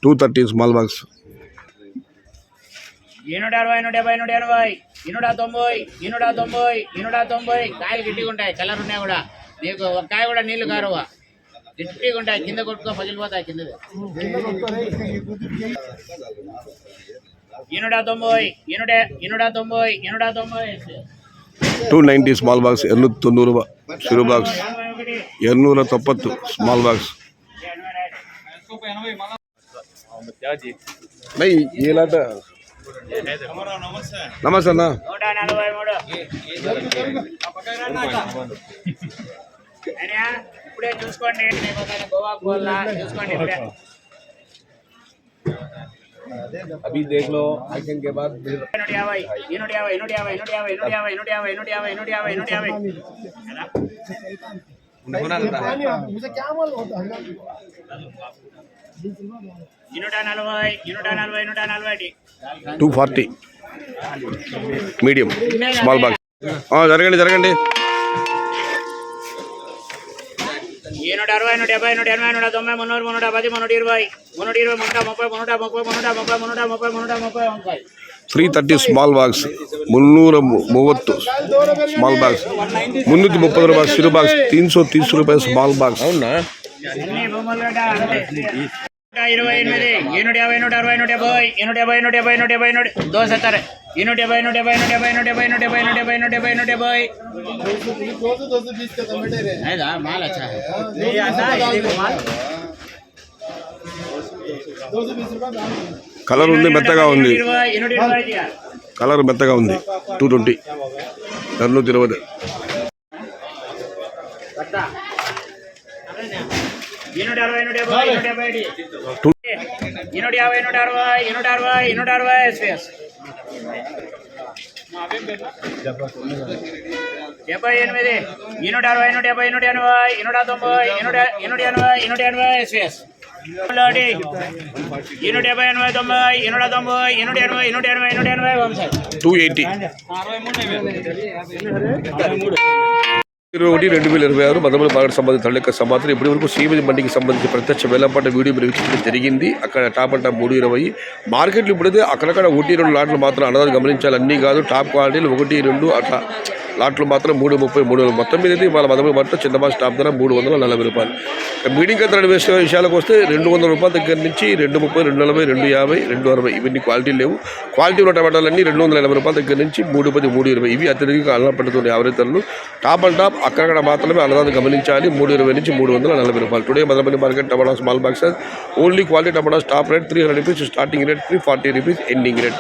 230 small box. 190 కాయలు గిట్టిగా ఉంటాయి, colour ఉన్నాయి కూడా. నీకు ఒక కాయ కూడా నీళ్లు కారువ, గిట్టిగా ఉంటాయి. కింద కొట్టుకో పగిలిపోతాయి కింద. 290 small box. 290 చిరు బాక్స్. 290 small box. నమస్తే అన్న. ఇప్పుడే చూసుకోండి, గోవా కోల్లా చూసుకోండి ఇప్పుడే. अभी देख लो आइकन के बाद 240 మీడియం స్మాల్ బాక్స్. జరగండి 160, 170, 180, 190, 310, 320, 330 స్మాల్ బాక్స్. 330 small box. 330 రూపాయలు చిరు బాక్స్. 330 రూపాయలు స్మాల్ బాక్స్. అవునా? 128, 150, 160, 170, 170, 170, माल अच्छा है। కలర్ ఉంది, మెత్తగా ఉంది. కలర్ మెత్తగా ఉంది. 220 220. 2026 మదనపల్లి మార్కెట్ సంబంధించిన తల్లిక సమాచారం. ఇప్పటి వరకు శ్రీమతి మండికి సంబంధించి ప్రత్యక్ష వేలంపాట వీడియో మీరు వీక్షించడం జరిగింది. అక్కడ టాప్ అండ్ టాప్ 320 మార్కెట్లు. ఇప్పుడైతే అక్కడక్కడ 1-2 లాట్లు మాత్రం అన్నదాన్ని గమనించాలి. అన్నీ కాదు, టాప్ క్వాలిటీలు 1-2 అట్లా లాట్లు మాత్రం 330, 300. మొత్తం మీద అయితే వాళ్ళ మదనపల్లి మార్కెట్ చిన్న బాస్ టాప్ ధర 340 రూపాయలు. మీడియం కత్తెర విషయాలకు వస్తే 200 రూపాయల దగ్గర నుంచి 230, 240, 250, 260 ఇవన్నీ క్వాలిటీలు లేవు. క్వాలిటీ ఉన్న టమాటాలన్నీ 280 రూపాయల దగ్గర నుంచి 310, 320 ఇవి అత్యధికంగా అల్లం పడుతున్నాయి. యావరేజ్ ధరలు టాప్ అండ్ టాప్ అక్కడక్కడ మాత్రమే అన్నదాన్ని గమనించాలి. 320 నుంచి 340 రూపాయలు. టుడే మదనపల్లి మార్కెట్ టమాటా small boxes only quality tomatoes top rate 300 rupees, starting rate 340 rupees, ending rate